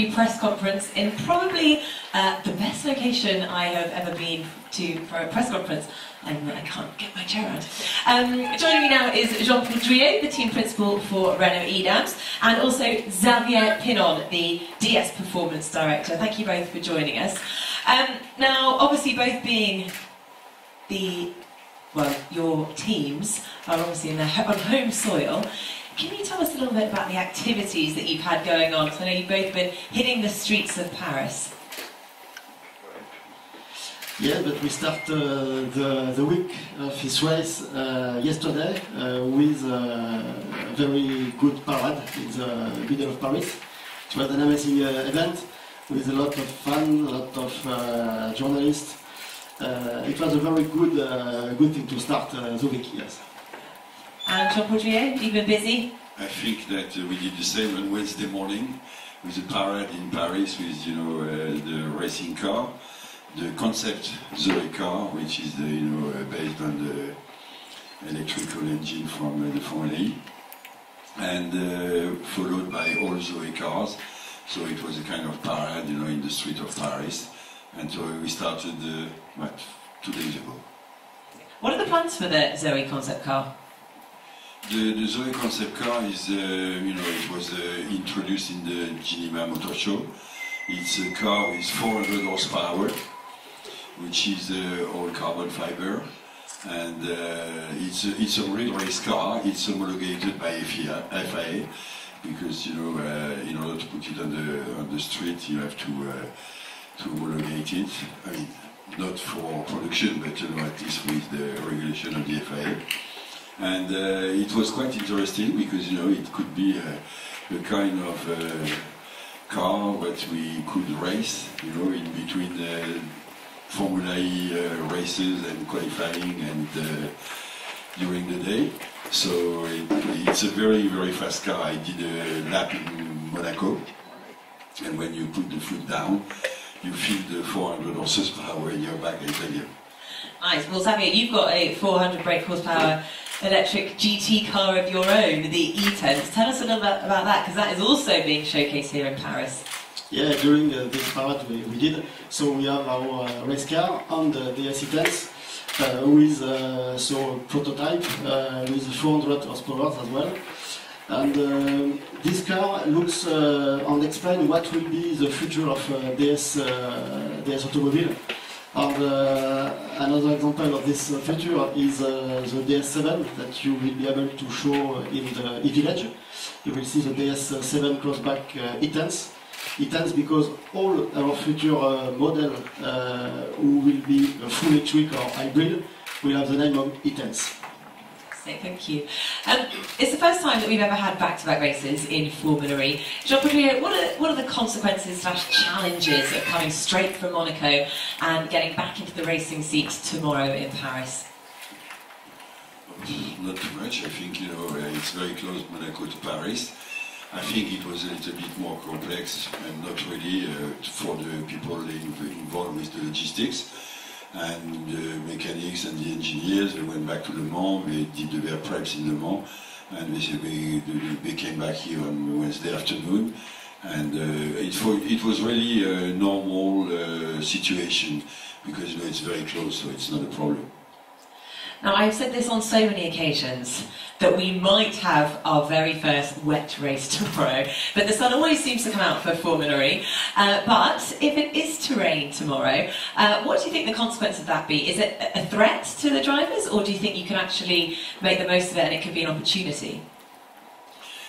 press conference in probably the best location I have ever been to for a press conference. I can't get my chair around. Joining me now is Paul Driot, the team principal for Renault e.Dams, and also Xavier Pinon, the DS Performance Director. Thank you both for joining us. Now, obviously both being your teams are obviously on home soil. Can you tell us a little bit about the activities that you've had going on? So I know you've both been hitting the streets of Paris. Yeah, but we start the week of this race yesterday with a very good parade in the middle of Paris. It was an amazing event with a lot of fun, a lot of journalists. It was a very good thing to start the week, yes. And Paul Driot, you've been busy? I think that we did the same on Wednesday morning with the parade in Paris with, the racing car, the concept Zoe car, which is based on the electrical engine from the Formula E, and followed by all Zoe cars. So it was a kind of parade, in the street of Paris. And so we started 2 days ago. What are the plans for the Zoe concept car? The Zoe concept car is, it was introduced in the Geneva Motor Show. It's a car with 400 horsepower, which is all carbon fiber, and it's a real race car. It's homologated by FIA, because in order to put it on the street, you have to homologate it. I mean, not for production, but at least with the regulation of the FIA. And it was quite interesting because it could be a kind of car that we could race, in between Formula E races and qualifying and during the day. So it's a very, very fast car. I did a lap in Monaco, and when you put the foot down, you feel the 400 horsepower in your back, I tell you. Nice. Well, Xavier, you've got a 400 brake horsepower electric GT car of your own, the e.Dams. Tell us a little bit about that, because that is also being showcased here in Paris. Yeah, during this parade we did. So we have our race car on the DS e.Dams with a prototype with 400 horsepower as well. And this car looks and explains what will be the future of DS automobile. And another example of this future is the DS7 that you will be able to show in the e-village. You will see the DS7 crossback e.Dams. E.Dams because all our future model who will be full electric or hybrid will have the name of e.Dams. Thank you. It's the first time that we've ever had back-to-back races in Formula E. Paul Driot, what are the consequences / challenges of coming straight from Monaco and getting back into the racing seat tomorrow in Paris? Not too much. I think it's very close, Monaco to Paris. I think it was a little bit more complex and not really for the people involved with the logistics. And the mechanics and the engineers, they went back to Le Mans, they did their preps in Le Mans, and they came back here on Wednesday afternoon. And it was really a normal situation, because it's very close, so it's not a problem. Now, I've said this on so many occasions that we might have our very first wet race tomorrow, but the sun always seems to come out for Formula E. But if it is to rain tomorrow, what do you think the consequence of that be? Is it a threat to the drivers, or do you think you can actually make the most of it and it could be an opportunity?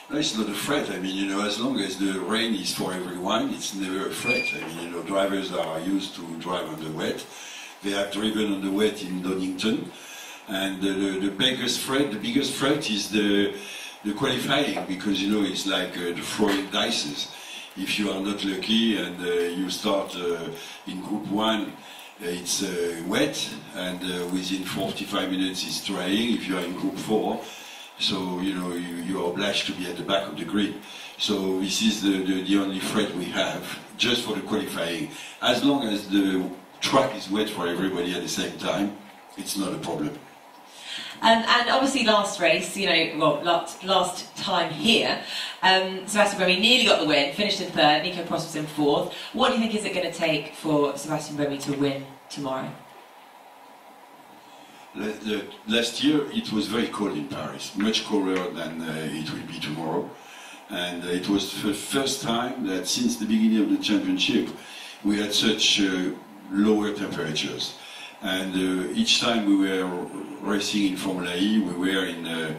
No, it's not a threat. I mean, as long as the rain is for everyone, it's never a threat. I mean, drivers are used to drive on the wet. They have driven on the wet in Donington. And the biggest threat is the qualifying, because it's like the throwing dices. If you are not lucky and you start in Group 1, it's wet, and within 45 minutes it's drying. If you are in Group 4, so you are obliged to be at the back of the grid. So this is the only threat we have, just for the qualifying. As long as the track is wet for everybody at the same time, it's not a problem. And obviously last race, you know, well, last time here, Sebastian Buemi nearly got the win, finished in third, Nico Prost was in fourth. What do you think is it going to take for Sebastian Buemi to win tomorrow? Last year it was very cold in Paris, much colder than it will be tomorrow. And it was the first time that since the beginning of the championship we had such lower temperatures. And each time we were racing in Formula E, we were in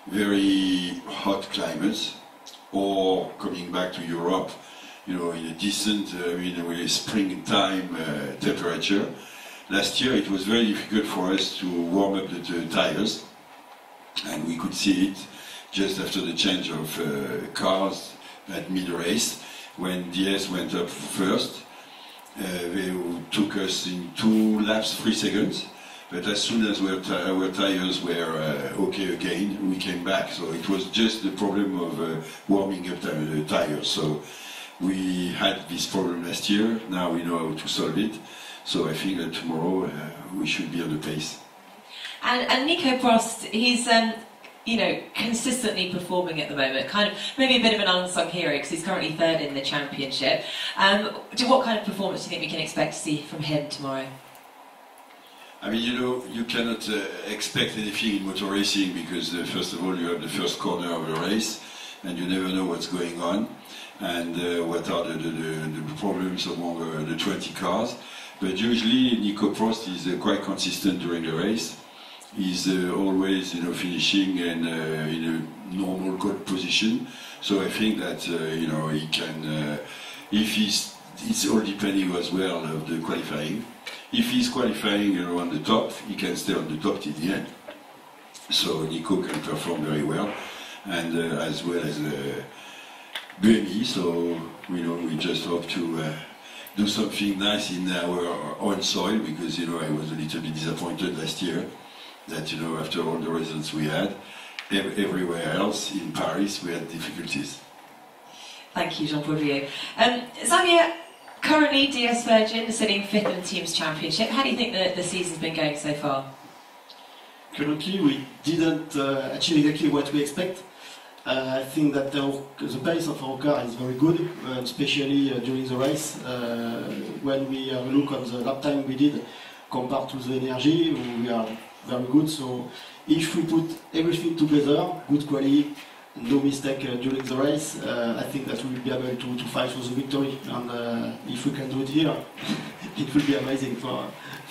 very hot climates, or coming back to Europe, you know, in a decent, springtime temperature. Last year it was very difficult for us to warm up the tires, and we could see it just after the change of cars at mid-race, when DS went up first. They took us in 2 laps, 3 seconds, but as soon as our tires were okay again, we came back. So it was just the problem of warming up the tires. So we had this problem last year, now we know how to solve it. So I think that tomorrow we should be on the pace. And Nico Prost, he's you know, consistently performing at the moment, kind of maybe a bit of an unsung hero because he's currently third in the championship. What kind of performance do you think we can expect to see from him tomorrow? I mean, you know, you cannot expect anything in motor racing because first of all you have the first corner of a race and you never know what's going on and what are the problems among the 20 cars. But usually Nico Prost is quite consistent during the race. He's always, you know, finishing in a normal good position. So I think that you know, he can. If it's all depending as well of the qualifying. If he's qualifying, you know, on the top, he can stay on the top till the end. So Nico can perform very well, and as well as Buemi. So you know, we just hope to do something nice in our own soil, because you know, I was a little bit disappointed last year that, you know, after all the results we had, everywhere else in Paris we had difficulties. Thank you, Jean-Paul Driot. Xavier, currently DS Virgin sitting 5th in the Teams Championship. How do you think the season's been going so far? Currently we didn't achieve exactly what we expect. I think that the pace of our car is very good, especially during the race. When we look at the lap time we did compared to the energy, we are very good. So if we put everything together, good quality, no mistake during the race, I think that we will be able to fight for the victory. And if we can do it here, it will be amazing for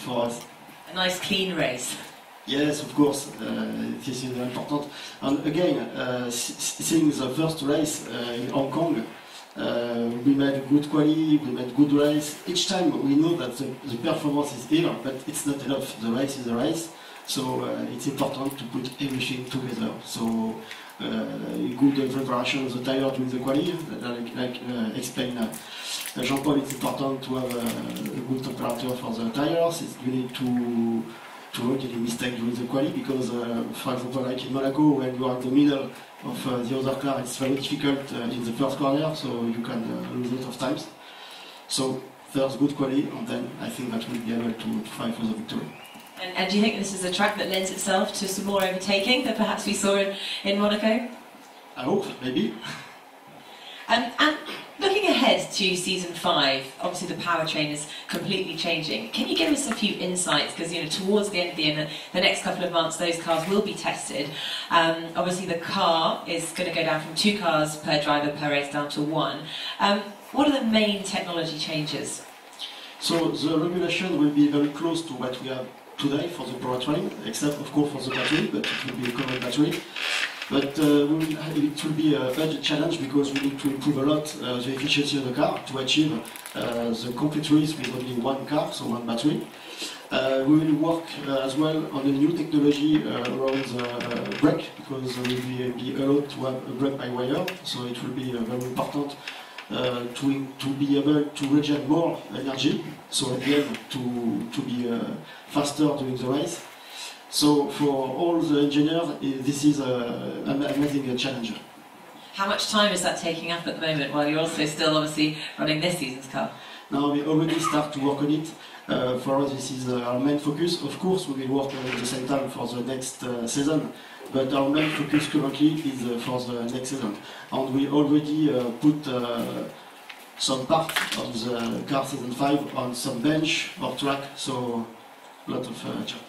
us. A nice clean race. Yes, of course, this is very important. And again, seeing the first race in Hong Kong, we made good quality, we made good race. Each time we know that the performance is here, but it's not enough. The race is a race, so it's important to put everything together. So good preparation of the tire during the quality, like explained Jean-Paul, it's important to have a good temperature for the tires. You need to avoid any mistake during the quality, because for example, like in Monaco, when you are in the middle of the other car, it's very difficult in the first corner, so you can lose a lot of times. So first good quality, and then I think that we'll be able to fight for the victory. And do you think this is a track that lends itself to some more overtaking than perhaps we saw in Monaco? I hope, maybe. And looking ahead to season 5, obviously the powertrain is completely changing. Can you give us a few insights? Because, you know, towards the end of the year, the next couple of months, those cars will be tested. Obviously the car is going to go down from 2 cars per driver per race down to 1. What are the main technology changes? So the regulation will be very close to what we have today for the powertrain, except of course for the battery, but it will be a common battery. But it will be a budget challenge, because we need to improve a lot the efficiency of the car to achieve the complete race with only 1 car, so 1 battery. We will work as well on a new technology around the brake, because we will be allowed to have a brake by wire, so it will be very important to be able to regen more energy, so again to be faster during the race. So for all the engineers, this is an amazing challenge. How much time is that taking up at the moment, while you're also still obviously running this season's car? Now we already start to work on it. For us, this is our main focus. Of course, we will work at the same time for the next season, but our main focus currently is for the next season. And we already put some part of the car season 5 on some bench or track, so a lot of job.